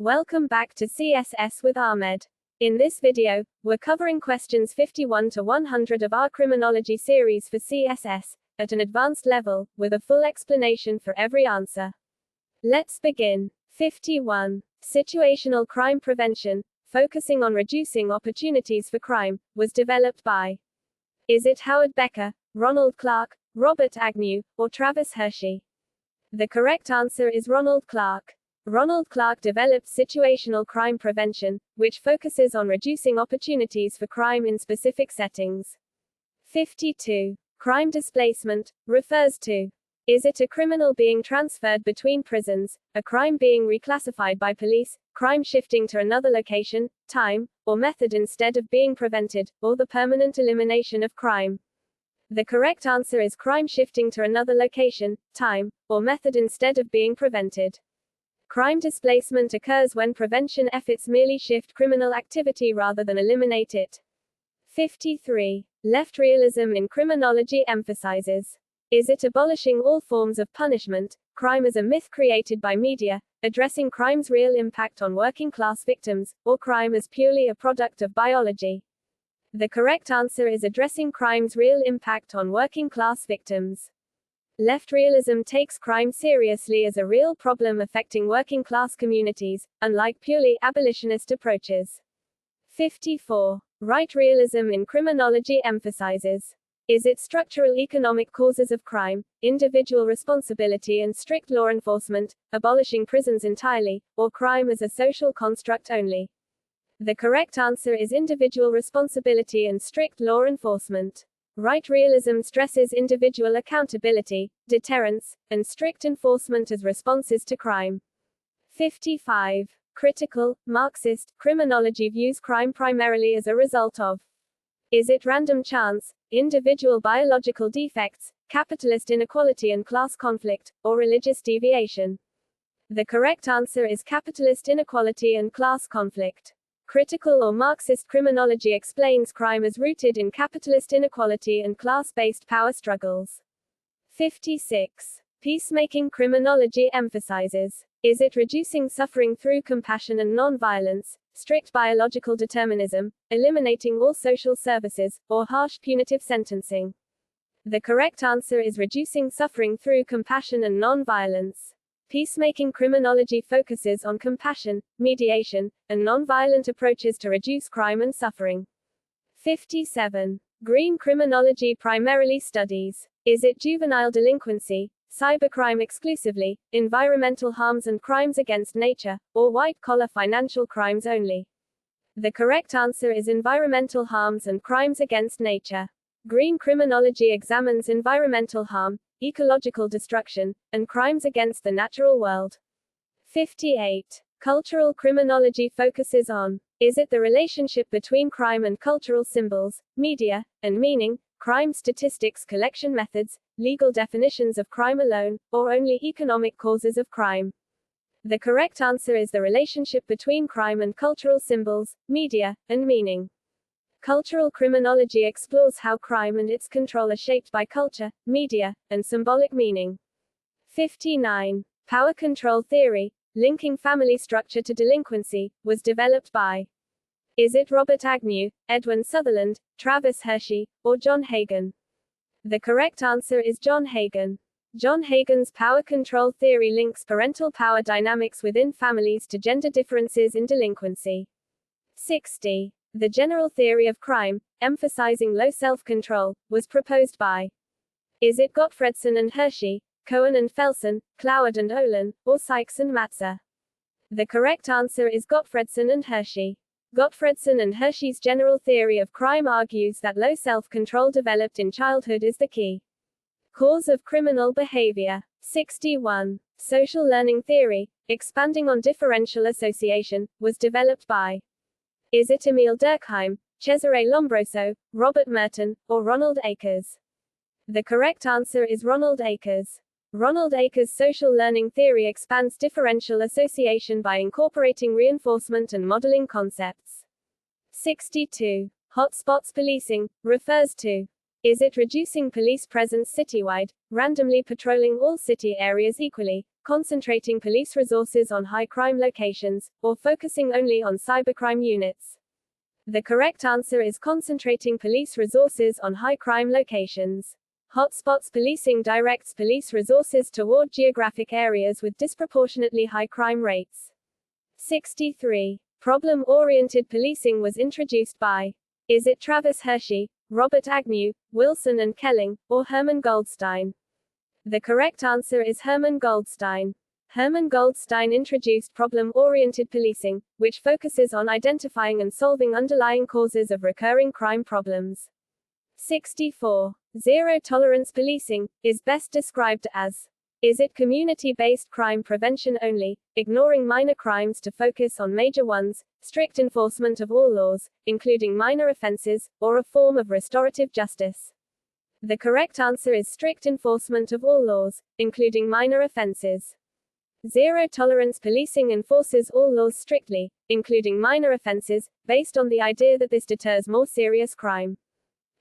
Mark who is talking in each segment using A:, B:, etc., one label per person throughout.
A: Welcome back to CSS with Ahmed. In this video, we're covering questions 51 to 100 of our criminology series for CSS, at an advanced level, with a full explanation for every answer. Let's begin. 51. Situational Crime Prevention, focusing on reducing opportunities for crime, was developed by. Is it Howard Becker, Ronald Clark, Robert Agnew, or Travis Hershey? The correct answer is Ronald Clark. Ronald Clark developed situational crime prevention, which focuses on reducing opportunities for crime in specific settings. 52. Crime displacement refers to. Is it a criminal being transferred between prisons, a crime being reclassified by police, crime shifting to another location, time, or method instead of being prevented, or the permanent elimination of crime? The correct answer is crime shifting to another location, time, or method instead of being prevented. Crime displacement occurs when prevention efforts merely shift criminal activity rather than eliminate it. 53. Left realism in criminology emphasizes. Is it abolishing all forms of punishment, crime as a myth created by media, addressing crime's real impact on working-class victims, or crime as purely a product of biology? The correct answer is addressing crime's real impact on working-class victims. Left realism takes crime seriously as a real problem affecting working-class communities, unlike purely abolitionist approaches. 54. Right realism in criminology emphasizes. Is it structural economic causes of crime, individual responsibility and strict law enforcement, abolishing prisons entirely, or crime as a social construct only? The correct answer is individual responsibility and strict law enforcement. Right realism stresses individual accountability, deterrence, and strict enforcement as responses to crime. 55. Critical, Marxist, criminology views crime primarily as a result of. Is it random chance, individual biological defects, capitalist inequality and class conflict, or religious deviation? The correct answer is capitalist inequality and class conflict. Critical or Marxist criminology explains crime as rooted in capitalist inequality and class-based power struggles. 56. Peacemaking criminology emphasizes. Is it reducing suffering through compassion and non-violence, strict biological determinism, eliminating all social services, or harsh punitive sentencing? The correct answer is reducing suffering through compassion and non-violence. Peacemaking criminology focuses on compassion, mediation, and non-violent approaches to reduce crime and suffering. 57. Green criminology primarily studies. Is it juvenile delinquency, cybercrime exclusively, environmental harms and crimes against nature, or white-collar financial crimes only? The correct answer is environmental harms and crimes against nature. Green criminology examines environmental harm, ecological destruction, and crimes against the natural world. 58. Cultural criminology focuses on. Is it the relationship between crime and cultural symbols, media, and meaning, crime statistics collection methods, legal definitions of crime alone, or only economic causes of crime? The correct answer is the relationship between crime and cultural symbols, media, and meaning. Cultural criminology explores how crime and its control are shaped by culture, media, and symbolic meaning. 59. Power control theory, linking family structure to delinquency, was developed by. Is it Robert Agnew, Edwin Sutherland, Travis Hershey, or John Hagan? The correct answer is John Hagan. John Hagan's power control theory links parental power dynamics within families to gender differences in delinquency. 60. The general theory of crime, emphasizing low self-control, was proposed by. Is it Gottfredson and Hershey, Cohen and Felsen, Cloward and Olin, or Sykes and Matzer? The correct answer is Gottfredson and Hershey. Gottfredson and Hershey's general theory of crime argues that low self-control developed in childhood is the key cause of criminal behavior. 61. Social learning theory, expanding on differential association, was developed by. Is it Emile Durkheim, Cesare Lombroso, Robert Merton, or Ronald Akers? The correct answer is Ronald Akers. Ronald Akers' social learning theory expands differential association by incorporating reinforcement and modeling concepts. 62. Hotspots policing refers to. Is it reducing police presence citywide, randomly patrolling all city areas equally, concentrating police resources on high crime locations, or focusing only on cybercrime units? The correct answer is concentrating police resources on high crime locations. Hotspots policing directs police resources toward geographic areas with disproportionately high crime rates. 63. Problem-oriented policing was introduced by. Is it Travis Hershey, Robert Agnew, Wilson and Kelling, or Herman Goldstein? The correct answer is Herman Goldstein. Herman Goldstein introduced problem-oriented policing, which focuses on identifying and solving underlying causes of recurring crime problems. 64. Zero-tolerance policing is best described as. Is it community-based crime prevention only, ignoring minor crimes to focus on major ones, strict enforcement of all laws, including minor offenses, or a form of restorative justice? The correct answer is strict enforcement of all laws, including minor offenses. Zero-tolerance policing enforces all laws strictly, including minor offenses, based on the idea that this deters more serious crime.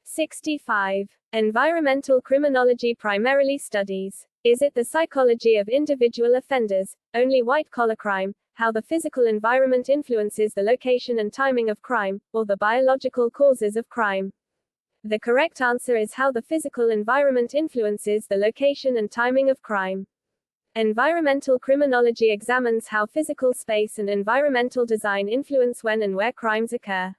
A: 65. Environmental criminology primarily studies. Is it the psychology of individual offenders, only white-collar crime, how the physical environment influences the location and timing of crime, or the biological causes of crime? The correct answer is how the physical environment influences the location and timing of crime. Environmental criminology examines how physical space and environmental design influence when and where crimes occur.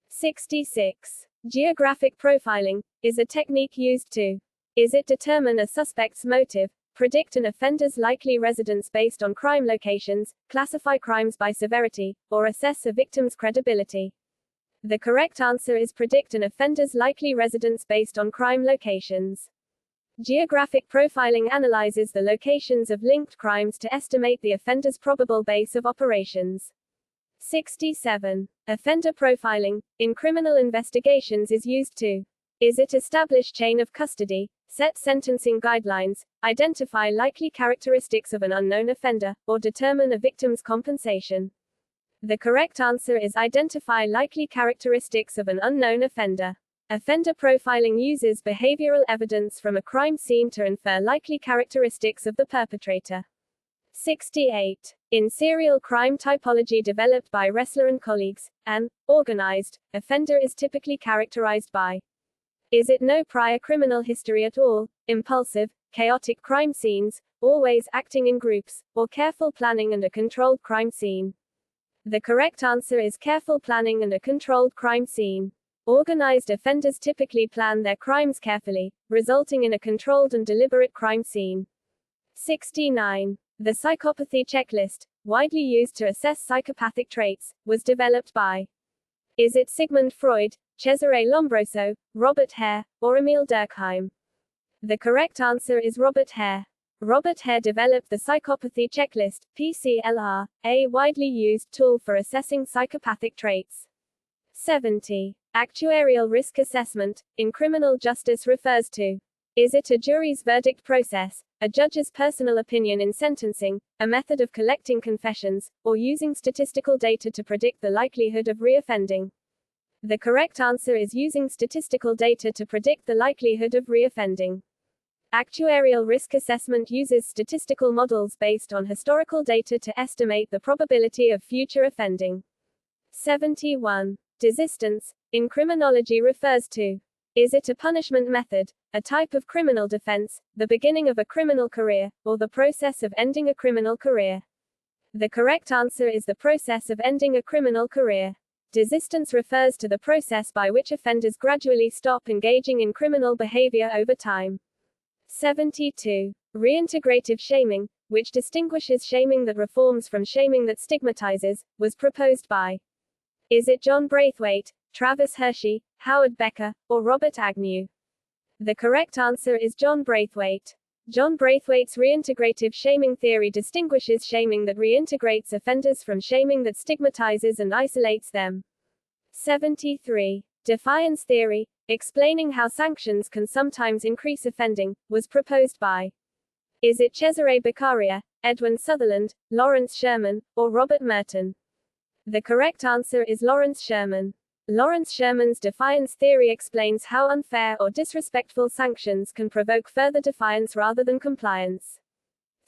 A: 66. Geographic profiling is a technique used to. Is it determine a suspect's motive, predict an offender's likely residence based on crime locations, classify crimes by severity, or assess a victim's credibility? The correct answer is predict an offender's likely residence based on crime locations. Geographic profiling analyzes the locations of linked crimes to estimate the offender's probable base of operations. 67. Offender profiling, in criminal investigations is used to. Is it establish chain of custody, set sentencing guidelines, identify likely characteristics of an unknown offender, or determine a victim's compensation? The correct answer is identify likely characteristics of an unknown offender. Offender profiling uses behavioral evidence from a crime scene to infer likely characteristics of the perpetrator. 68. In serial crime typology developed by Ressler and colleagues, an organized offender is typically characterized by. Is it no prior criminal history at all, impulsive, chaotic crime scenes, always acting in groups, or careful planning and a controlled crime scene? The correct answer is careful planning and a controlled crime scene. Organized offenders typically plan their crimes carefully, resulting in a controlled and deliberate crime scene. 69. The psychopathy checklist, widely used to assess psychopathic traits, was developed by. Is it Sigmund Freud, Cesare Lombroso, Robert Hare, or Emil Durkheim? The correct answer is Robert Hare. Robert Hare developed the psychopathy checklist, PCLR, a widely used tool for assessing psychopathic traits. 70. Actuarial risk assessment, in criminal justice refers to. Is it a jury's verdict process, a judge's personal opinion in sentencing, a method of collecting confessions, or using statistical data to predict the likelihood of reoffending? The correct answer is using statistical data to predict the likelihood of reoffending. Actuarial risk assessment uses statistical models based on historical data to estimate the probability of future offending. 71. Desistance, in criminology refers to. Is it a punishment method, a type of criminal defense, the beginning of a criminal career, or the process of ending a criminal career? The correct answer is the process of ending a criminal career. Desistance refers to the process by which offenders gradually stop engaging in criminal behavior over time. 72. Reintegrative shaming, which distinguishes shaming that reforms from shaming that stigmatizes, was proposed by. Is it John Braithwaite, Travis Hershey, Howard Becker, or Robert Agnew? The correct answer is John Braithwaite. John Braithwaite's reintegrative shaming theory distinguishes shaming that reintegrates offenders from shaming that stigmatizes and isolates them. 73. Defiance theory, explaining how sanctions can sometimes increase offending, was proposed by. Is it Cesare Beccaria, Edwin Sutherland, Lawrence Sherman, or Robert Merton? The correct answer is Lawrence Sherman. Lawrence Sherman's defiance theory explains how unfair or disrespectful sanctions can provoke further defiance rather than compliance.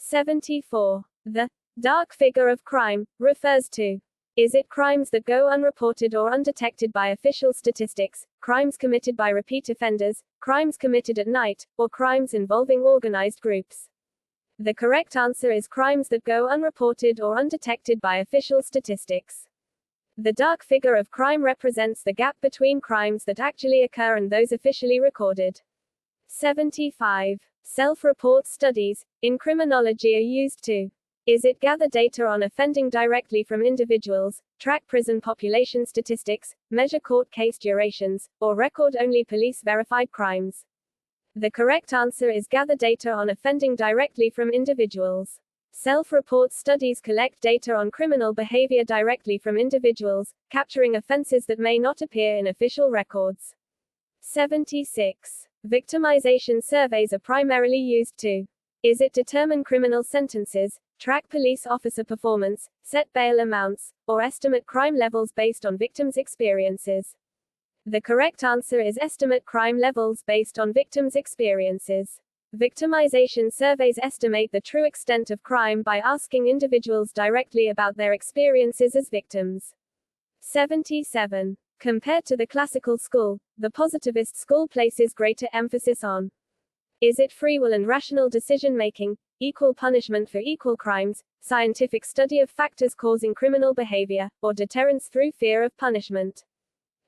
A: 74. The dark figure of crime refers to: is it crimes that go unreported or undetected by official statistics, crimes committed by repeat offenders, crimes committed at night, or crimes involving organized groups? The correct answer is crimes that go unreported or undetected by official statistics. The dark figure of crime represents the gap between crimes that actually occur and those officially recorded. 75. Self-report studies in criminology are used to: is it gather data on offending directly from individuals, track prison population statistics, measure court case durations, or record only police-verified crimes? The correct answer is gather data on offending directly from individuals. Self-report studies collect data on criminal behavior directly from individuals, capturing offenses that may not appear in official records. 76. Victimization surveys are primarily used to: is it determine criminal sentences, track police officer performance, set bail amounts, or estimate crime levels based on victims' experiences? The correct answer is estimate crime levels based on victims' experiences. Victimization surveys estimate the true extent of crime by asking individuals directly about their experiences as victims. 77. Compared to the classical school, the positivist school places greater emphasis on: is it free will and rational decision-making, equal punishment for equal crimes, scientific study of factors causing criminal behavior, or deterrence through fear of punishment?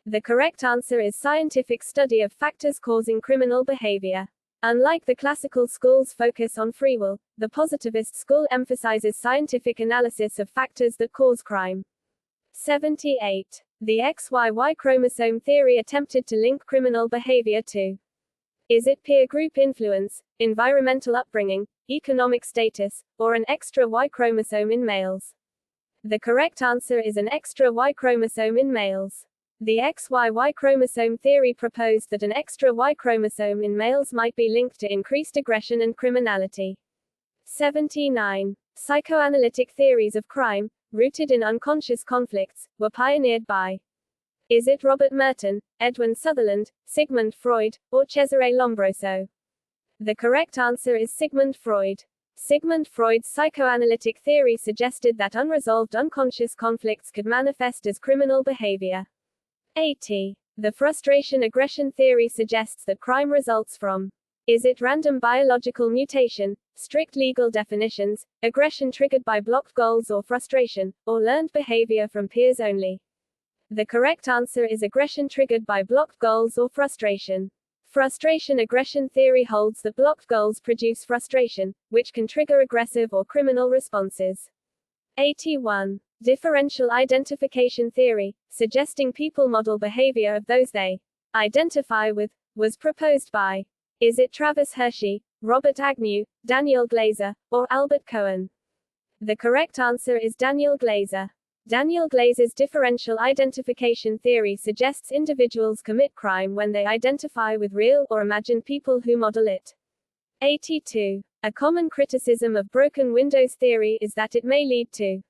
A: The correct answer is scientific study of factors causing criminal behavior. Unlike the classical school's focus on free will, the positivist school emphasizes scientific analysis of factors that cause crime. 78. The XYY chromosome theory attempted to link criminal behavior to: is it peer group influence, environmental upbringing, economic status, or an extra Y chromosome in males? The correct answer is an extra Y chromosome in males. The XYY chromosome theory proposed that an extra Y chromosome in males might be linked to increased aggression and criminality. 79. Psychoanalytic theories of crime, rooted in unconscious conflicts, were pioneered by: is it Robert Merton, Edwin Sutherland, Sigmund Freud, or Cesare Lombroso? The correct answer is Sigmund Freud. Sigmund Freud's psychoanalytic theory suggested that unresolved unconscious conflicts could manifest as criminal behavior. 80. The frustration-aggression theory suggests that crime results from: is it random biological mutation, strict legal definitions, aggression triggered by blocked goals or frustration, or learned behavior from peers only? The correct answer is aggression triggered by blocked goals or frustration. Frustration-aggression theory holds that blocked goals produce frustration, which can trigger aggressive or criminal responses. 81. Differential identification theory, suggesting people model behavior of those they identify with, was proposed by: is it Travis Hershey, Robert Agnew, Daniel Glazer, or Albert Cohen? The correct answer is Daniel Glazer. Daniel Glazer's differential identification theory suggests individuals commit crime when they identify with real or imagined people who model it. 82. A common criticism of broken windows theory is that it may lead to: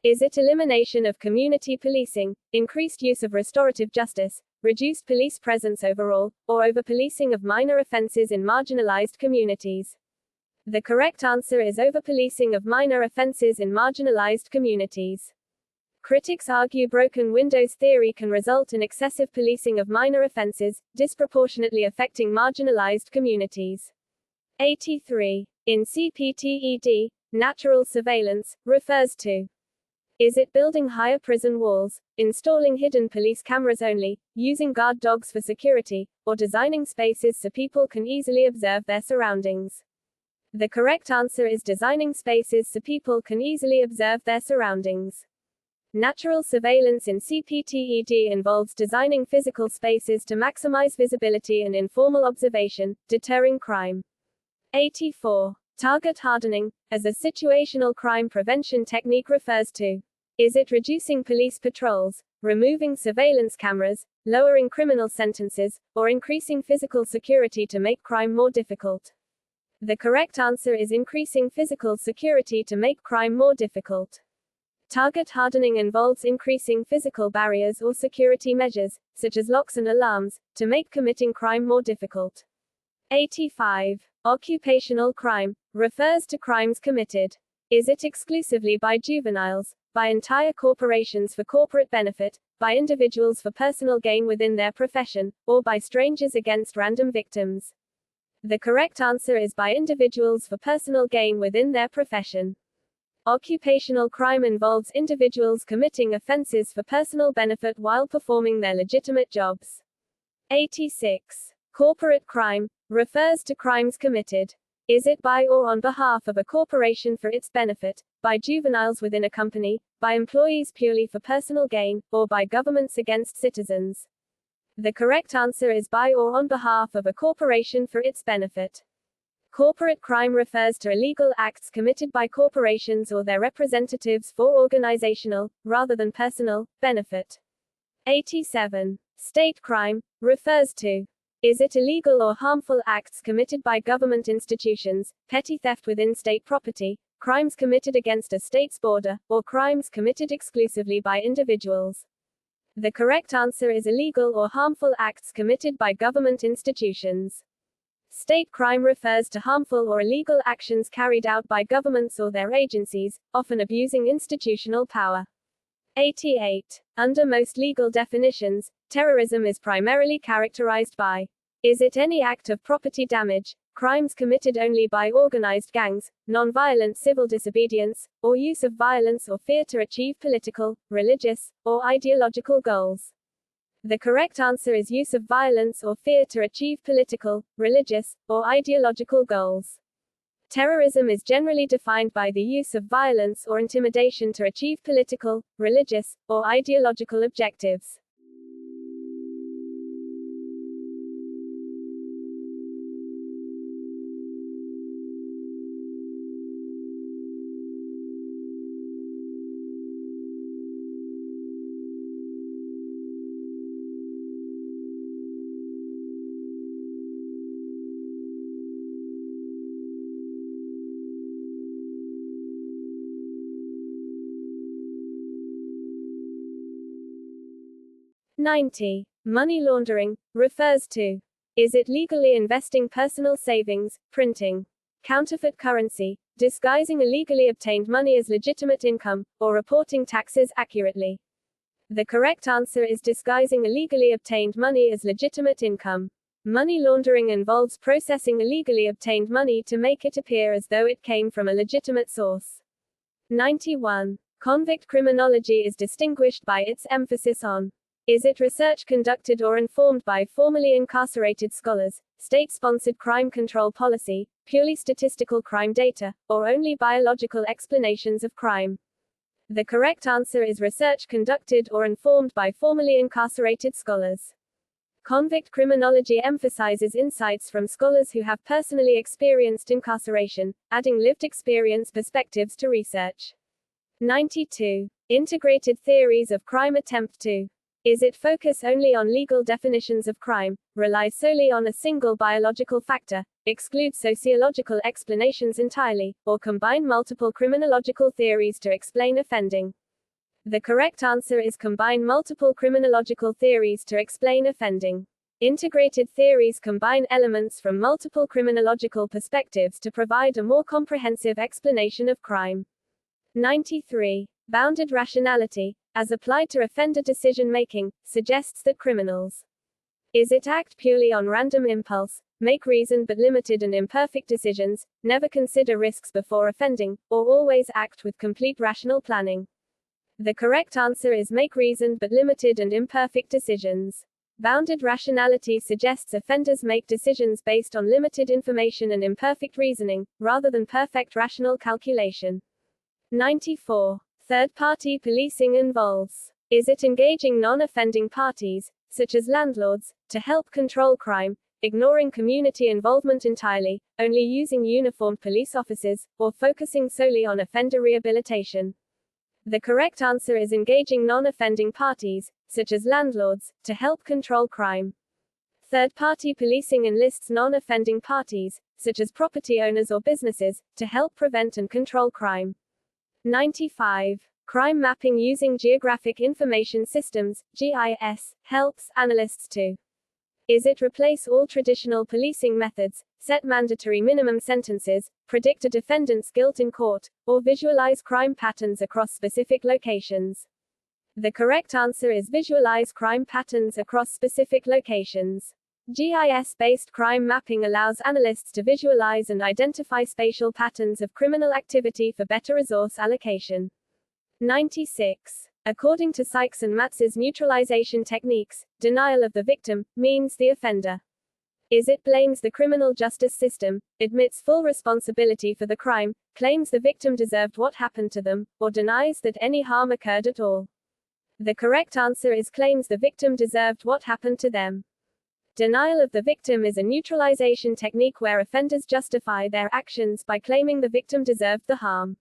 A: is it elimination of community policing, increased use of restorative justice, reduced police presence overall, or over-policing of minor offenses in marginalized communities? The correct answer is over-policing of minor offenses in marginalized communities. Critics argue broken windows theory can result in excessive policing of minor offenses, disproportionately affecting marginalized communities. 83. In CPTED, natural surveillance refers to: is it building higher prison walls, installing hidden police cameras only, using guard dogs for security, or designing spaces so people can easily observe their surroundings? The correct answer is designing spaces so people can easily observe their surroundings. Natural surveillance in CPTED involves designing physical spaces to maximize visibility and informal observation, deterring crime. 84. Target hardening, as a situational crime prevention technique, refers to: is it reducing police patrols, removing surveillance cameras, lowering criminal sentences, or increasing physical security to make crime more difficult? The correct answer is increasing physical security to make crime more difficult. Target hardening involves increasing physical barriers or security measures, such as locks and alarms, to make committing crime more difficult. 85. Occupational crime refers to crimes committed. Is it exclusively by juveniles, by entire corporations for corporate benefit, by individuals for personal gain within their profession, or by strangers against random victims? The correct answer is by individuals for personal gain within their profession. Occupational crime involves individuals committing offenses for personal benefit while performing their legitimate jobs. 86. Corporate crime refers to crimes committed. Is it by or on behalf of a corporation for its benefit, by juveniles within a company, by employees purely for personal gain, or by governments against citizens? The correct answer is by or on behalf of a corporation for its benefit. Corporate crime refers to illegal acts committed by corporations or their representatives for organizational, rather than personal, benefit. 87. State crime refers to: is it illegal or harmful acts committed by government institutions, petty theft within state property, crimes committed against a state's border, or crimes committed exclusively by individuals? The correct answer is illegal or harmful acts committed by government institutions. State crime refers to harmful or illegal actions carried out by governments or their agencies, often abusing institutional power. 88. Under most legal definitions, terrorism is primarily characterized by: is it any act of property damage, crimes committed only by organized gangs, non-violent civil disobedience, or use of violence or fear to achieve political, religious, or ideological goals? The correct answer is use of violence or fear to achieve political, religious, or ideological goals. Terrorism is generally defined by the use of violence or intimidation to achieve political, religious, or ideological objectives. Money laundering refers to: is it legally investing personal savings, printing counterfeit currency, disguising illegally obtained money as legitimate income, or reporting taxes accurately? The correct answer is disguising illegally obtained money as legitimate income. Money laundering involves processing illegally obtained money to make it appear as though it came from a legitimate source. 91. Convict criminology is distinguished by its emphasis on: is it research conducted or informed by formerly incarcerated scholars, state-sponsored crime control policy, purely statistical crime data, or only biological explanations of crime? The correct answer is research conducted or informed by formerly incarcerated scholars. Convict criminology emphasizes insights from scholars who have personally experienced incarceration, adding lived experience perspectives to research. 92. Integrated theories of crime attempt to: is it focus only on legal definitions of crime, rely solely on a single biological factor, exclude sociological explanations entirely, or combine multiple criminological theories to explain offending? The correct answer is combine multiple criminological theories to explain offending. Integrated theories combine elements from multiple criminological perspectives to provide a more comprehensive explanation of crime. 93. Bounded rationality, as applied to offender decision-making, suggests that criminals: is it act purely on random impulse, make reasoned but limited and imperfect decisions, never consider risks before offending, or always act with complete rational planning? The correct answer is make reasoned but limited and imperfect decisions. Bounded rationality suggests offenders make decisions based on limited information and imperfect reasoning, rather than perfect rational calculation. 94. Third-party policing involves: is it engaging non-offending parties, such as landlords, to help control crime, ignoring community involvement entirely, only using uniformed police officers, or focusing solely on offender rehabilitation? The correct answer is engaging non-offending parties, such as landlords, to help control crime. Third-party policing enlists non-offending parties, such as property owners or businesses, to help prevent and control crime. 95. Crime mapping using Geographic Information Systems, GIS, helps analysts to: Is it replace all traditional policing methods, set mandatory minimum sentences, predict a defendant's guilt in court, or visualize crime patterns across specific locations? The correct answer is visualize crime patterns across specific locations. GIS-based crime mapping allows analysts to visualize and identify spatial patterns of criminal activity for better resource allocation. 96. According to Sykes and Matz's neutralization techniques, denial of the victim means the offender. Is it blames the criminal justice system, admits full responsibility for the crime, claims the victim deserved what happened to them, or denies that any harm occurred at all? The correct answer is claims the victim deserved what happened to them. Denial of the victim is a neutralization technique where offenders justify their actions by claiming the victim deserved the harm.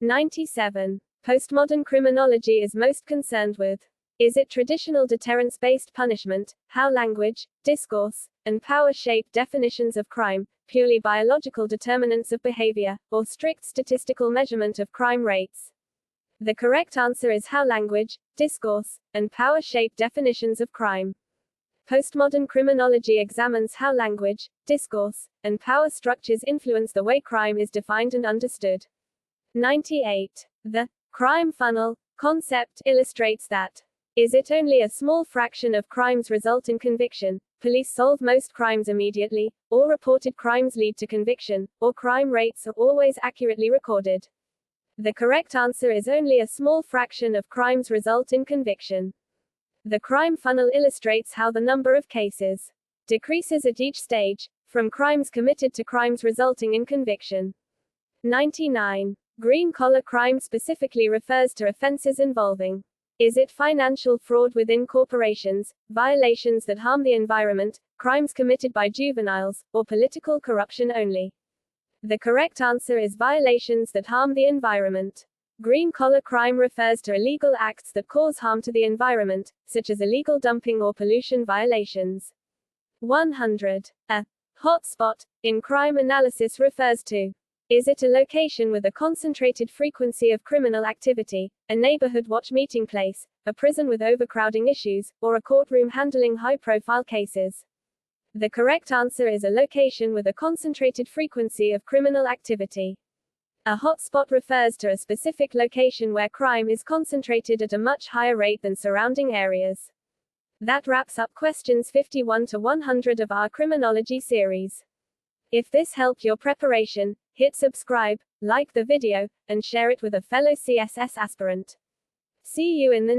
A: 97. Postmodern criminology is most concerned with: is it traditional deterrence-based punishment, how language, discourse, and power shape definitions of crime, purely biological determinants of behavior, or strict statistical measurement of crime rates? The correct answer is how language, discourse, and power shape definitions of crime. Postmodern criminology examines how language, discourse, and power structures influence the way crime is defined and understood. 98. The crime funnel concept illustrates that: is it only a small fraction of crimes result in conviction, police solve most crimes immediately, all reported crimes lead to conviction, or crime rates are always accurately recorded? The correct answer is only a small fraction of crimes result in conviction. The crime funnel illustrates how the number of cases decreases at each stage, from crimes committed to crimes resulting in conviction. 99. Green-collar crime specifically refers to offenses involving: is it financial fraud within corporations, violations that harm the environment, crimes committed by juveniles, or political corruption only? The correct answer is violations that harm the environment. Green-collar crime refers to illegal acts that cause harm to the environment, such as illegal dumping or pollution violations. 100. A hotspot in crime analysis refers to: is it a location with a concentrated frequency of criminal activity, a neighborhood watch meeting place, a prison with overcrowding issues, or a courtroom handling high-profile cases? The correct answer is a location with a concentrated frequency of criminal activity. A hotspot refers to a specific location where crime is concentrated at a much higher rate than surrounding areas. That wraps up questions 51 to 100 of our criminology series. If this helped your preparation, hit subscribe, like the video, and share it with a fellow CSS aspirant. See you in the